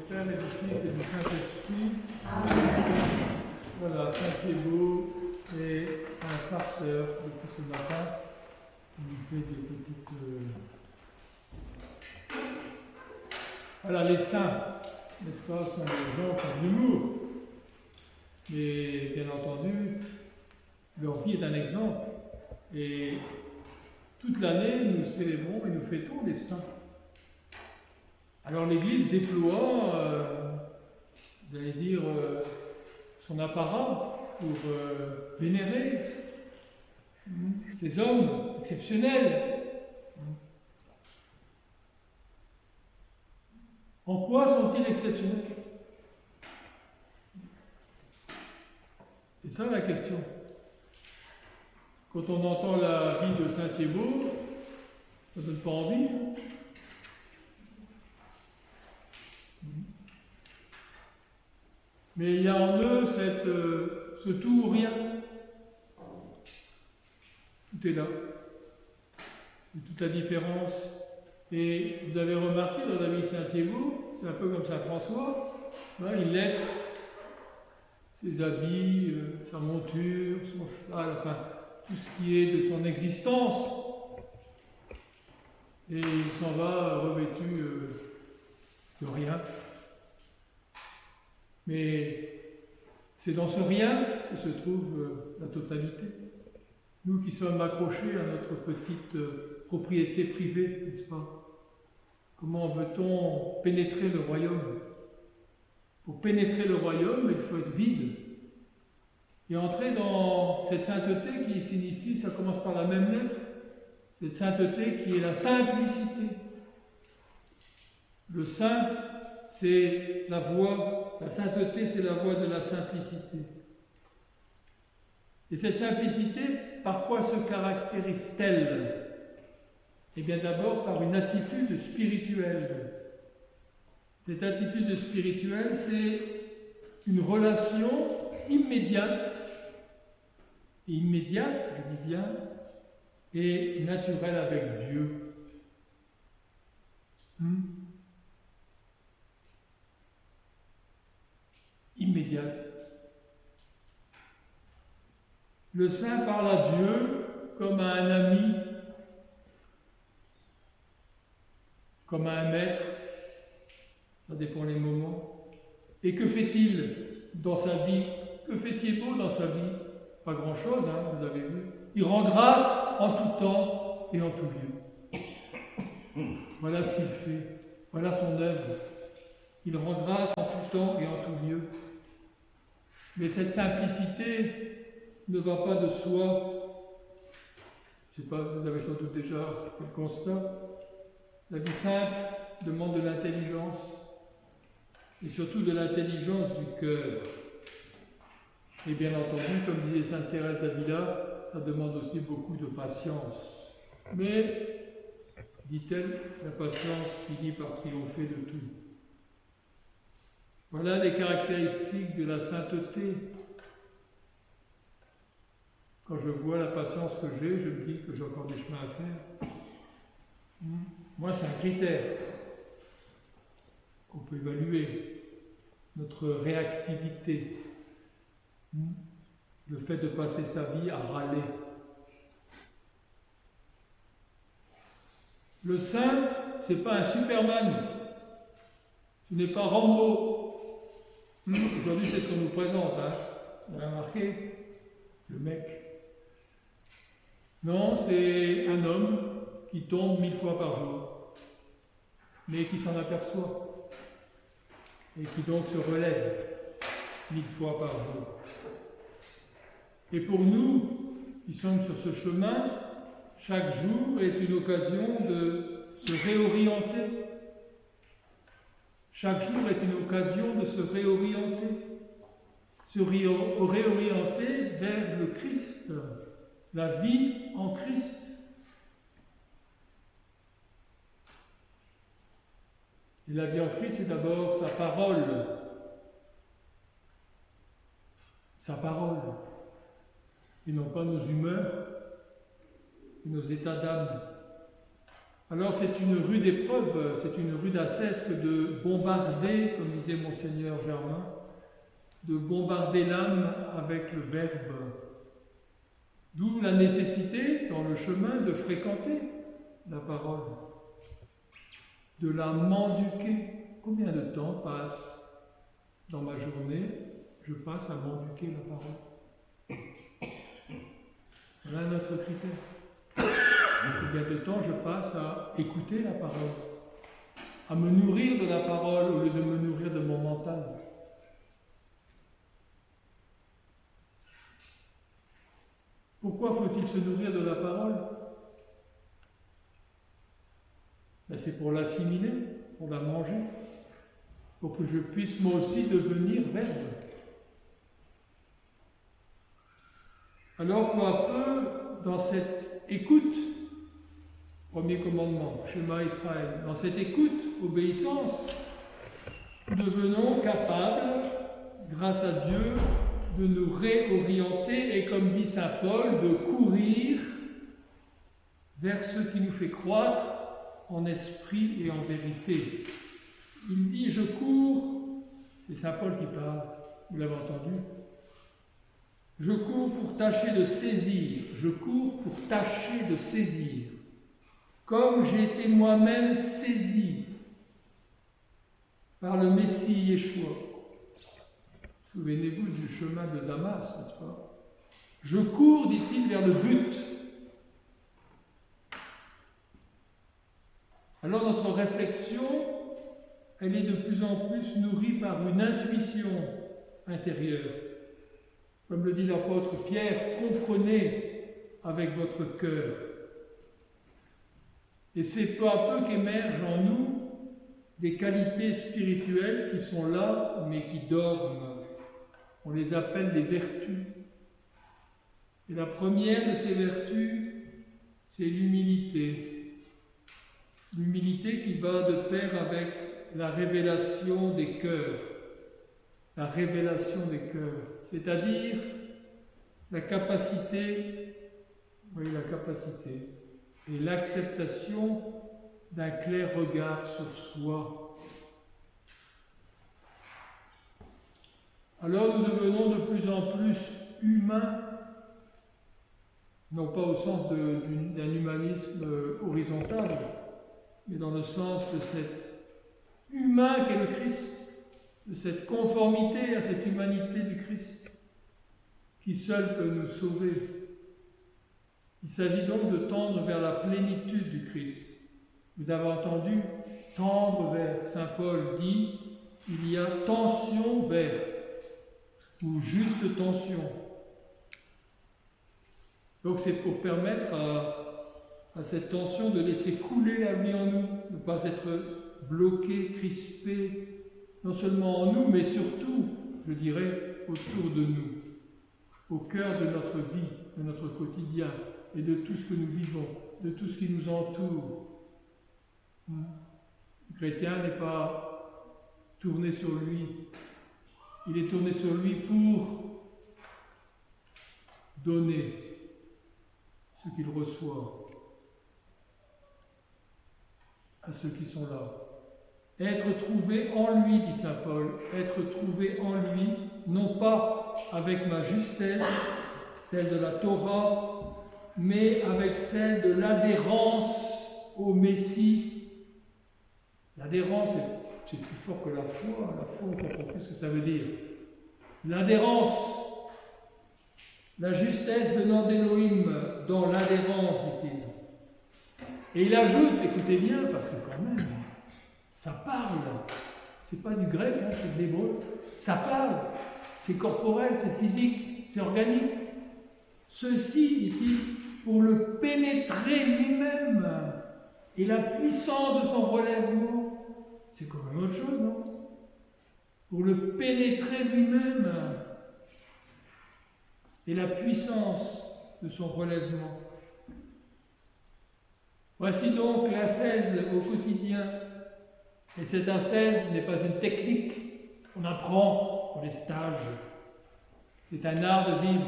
Père et du Fils et du Saint-Esprit. Amen. Voilà, Saint-Thibaut est un farceur depuis ce matin. Il nous fait des petites... Voilà, les saints, n'est-ce pas, sont des gens qui ont de l'humour. Mais bien entendu, leur vie est un exemple. Et toute l'année, nous célébrons et nous fêtons les saints. Alors l'Église déploie, vous allez dire, son apparat pour vénérer ces hommes exceptionnels. En quoi sont-ils exceptionnels? C'est ça la question. Quand on entend la vie de Saint-Thibaut, ça ne donne pas envie. Mais il y a en eux ce tout ou rien. Tout est là. C'est toute la différence. Et vous avez remarqué dans la vie de Saint-Thibaut, c'est un peu comme Saint François, hein, il laisse ses habits, sa monture, son cheval, enfin, tout ce qui est de son existence. Et il s'en va revêtu de rien. Mais c'est dans ce rien que se trouve la totalité. Nous qui sommes accrochés à notre petite propriété privée, n'est-ce pas? Comment veut-on pénétrer le royaume? Pour pénétrer le royaume, il faut être vide. Et entrer dans cette sainteté qui signifie, ça commence par la même lettre, cette sainteté qui est la simplicité. Le saint, c'est la voie, la sainteté, c'est la voie de la simplicité. Et cette simplicité, par quoi se caractérise-t-elle? Eh bien d'abord par une attitude spirituelle. Cette attitude spirituelle, c'est une relation immédiate, je dis bien, et naturelle avec Dieu. Immédiate. Le saint parle à Dieu comme à un ami, comme à un maître, ça dépend les moments. Et que fait-il dans sa vie? Que fait-il beau dans sa vie? Pas grand-chose, hein, vous avez vu. Il rend grâce en tout temps et en tout lieu. Voilà ce qu'il fait, voilà son œuvre. Il rend grâce en tout temps et en tout lieu. Mais cette simplicité ne va pas de soi. Je ne sais pas, vous avez sans doute déjà fait le constat. La vie simple demande de l'intelligence, et surtout de l'intelligence du cœur. Et bien entendu, comme disait Sainte Thérèse d'Avila, ça demande aussi beaucoup de patience. Mais, dit-elle, la patience finit par triompher de tout. Voilà les caractéristiques de la sainteté. Quand je vois la patience que j'ai, je me dis que j'ai encore des chemins à faire. Moi, c'est un critère qu'on peut évaluer. Notre réactivité. Le fait de passer sa vie à râler. Le saint, ce n'est pas un Superman. Ce n'est pas Rambo. Aujourd'hui, c'est ce qu'on nous présente. Hein. Vous avez remarqué? Le mec. Non, c'est un homme qui tombe 1000 fois par jour, mais qui s'en aperçoit, et qui donc se relève 1000 fois par jour. Et pour nous, qui sommes sur ce chemin, chaque jour est une occasion de se réorienter. Chaque jour est une occasion de se réorienter. Se réorienter vers le Christ, la vie en Christ. Et la vie en Christ, c'est d'abord sa parole. Sa parole. Et non pas nos humeurs et nos états d'âme. Alors c'est une rude épreuve, c'est une rude ascèse que de bombarder, comme disait Monseigneur Germain, de bombarder l'âme avec le Verbe. D'où la nécessité, dans le chemin, de fréquenter la parole, de la mendiquer. Combien de temps passe dans ma journée? Je passe à mendiquer la parole. Voilà notre critère. Combien de temps je passe à écouter la parole, à me nourrir de la parole au lieu de me nourrir de mon mental. Pourquoi faut-il se nourrir de la parole? Ben, c'est pour l'assimiler, pour la manger, pour que je puisse moi aussi devenir verbe. Alors, peu à peu, dans cette écoute, premier commandement, Shema Israël, dans cette écoute, obéissance, nous devenons capables, grâce à Dieu, de nous réorienter et, comme dit saint Paul, de courir vers ce qui nous fait croître en esprit et en vérité. Il dit « je cours », c'est saint Paul qui parle, vous l'avez entendu. Je cours pour tâcher de saisir, je cours pour tâcher de saisir, comme j'ai été moi-même saisi par le Messie Yeshua. Souvenez-vous du chemin de Damas, n'est-ce pas? Je cours, dit-il, vers le but. Alors notre réflexion, elle est de plus en plus nourrie par une intuition intérieure. Comme le dit l'apôtre Pierre, comprenez avec votre cœur. Et c'est peu à peu qu'émergent en nous des qualités spirituelles qui sont là, mais qui dorment. On les appelle les vertus. Et la première de ces vertus, c'est l'humilité. L'humilité qui va de pair avec la révélation des cœurs. La révélation des cœurs. C'est-à-dire la capacité et l'acceptation d'un clair regard sur soi. Alors nous devenons de plus en plus humains, non pas au sens d'un humanisme horizontal, mais dans le sens de cet humain qu'est le Christ, de cette conformité à cette humanité du Christ, qui seul peut nous sauver. Il s'agit donc de tendre vers la plénitude du Christ. Vous avez entendu, tendre vers, saint Paul dit, il y a tension vers, ou juste tension. Donc c'est pour permettre à cette tension de laisser couler la vie en nous, de ne pas être bloqué, crispé, non seulement en nous, mais surtout, je dirais, autour de nous, au cœur de notre vie, de notre quotidien, et de tout ce que nous vivons, de tout ce qui nous entoure. Le chrétien n'est pas tourné sur lui, il est tourné sur lui pour donner ce qu'il reçoit à ceux qui sont là. Être trouvé en lui, dit saint Paul, être trouvé en lui, non pas avec ma justesse, celle de la Torah, mais avec celle de l'adhérence au Messie. L'adhérence, c'est plus fort que la foi. La foi, on ne comprend plus ce que ça veut dire. L'adhérence, la justesse venant d'Élohim dans l'adhérence, dit-il. Et il ajoute, écoutez bien, parce que quand même, ça parle. C'est pas du grec, c'est de l'hébreu. Ça parle. C'est corporel, c'est physique, c'est organique. Ceci, dit-il, pour le pénétrer lui-même et la puissance de son relèvement. C'est quand même autre chose, non? Pour le pénétrer lui-même et la puissance de son relèvement. Voici donc l'ascèse au quotidien. Et cette ascèse n'est pas une technique qu'on apprend pour les stages. C'est un art de vivre.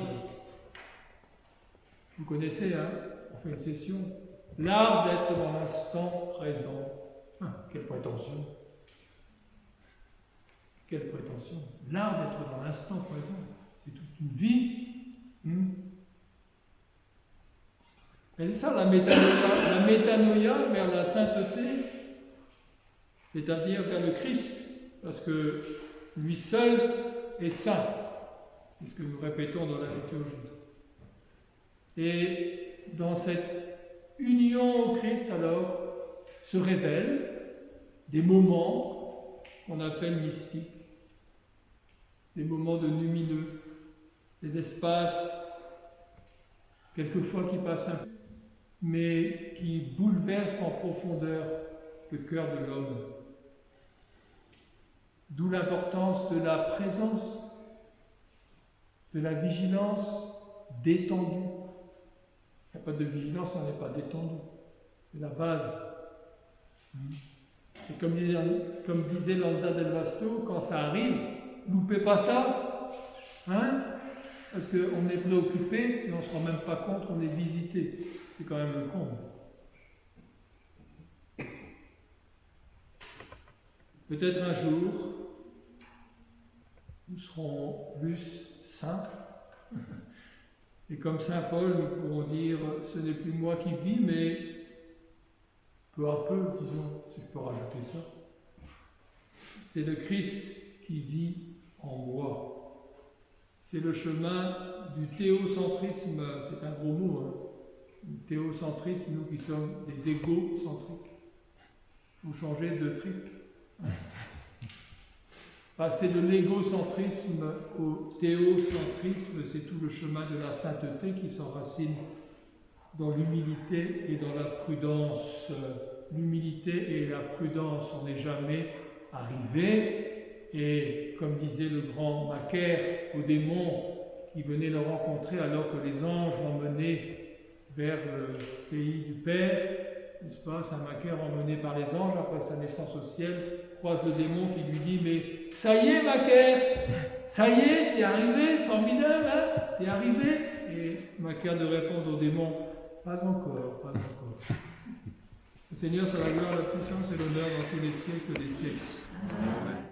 Vous connaissez, on fait une session, L'art d'être dans l'instant présent. Quelle prétention! Quelle prétention! L'art d'être dans l'instant présent, c'est toute une vie. Et c'est ça la métanoïa vers la sainteté, c'est-à-dire vers le Christ, parce que lui seul est saint. C'est ce que nous répétons dans la liturgie. Et dans cette union au Christ, alors, se révèlent des moments qu'on appelle mystiques, des moments de lumineux, des espaces, quelquefois qui passent un peu, mais qui bouleversent en profondeur le cœur de l'homme. D'où l'importance de la présence, de la vigilance détendue. Il n'y a pas de vigilance, on n'est pas détendu. C'est la base. Et comme disait Lanza del Vasto, quand ça arrive, loupez pas ça, parce qu'on est préoccupé et on ne se rend même pas compte qu'on est visité. C'est quand même le comble. Peut-être un jour, nous serons plus saints. Et comme saint Paul, nous pourrons dire, ce n'est plus moi qui vis, mais peu à peu, disons, si je peux rajouter ça, c'est le Christ qui vit en moi. C'est le chemin du théocentrisme, c'est un gros mot, Le théocentrisme, nous qui sommes des égocentriques. Il faut changer de truc. Passer de l'égocentrisme au théocentrisme, c'est tout le chemin de la sainteté qui s'enracine dans l'humilité et dans la prudence. L'humilité et la prudence, on n'est jamais arrivé. Et comme disait le grand Macaire aux démons qui venaient le rencontrer alors que les anges l'emmenaient vers le pays du Père, n'est-ce pas, Saint Macaire, emmené par les anges après sa naissance au ciel, croise le démon qui lui dit « Mais ça y est, Macaire, ça y est, t'es arrivé, formidable, t'es arrivé ?» Et Macaire de répondre au démon « Pas encore, pas encore. » Le Seigneur, c'est la gloire, la puissance et l'honneur dans tous les siècles des siècles. Amen.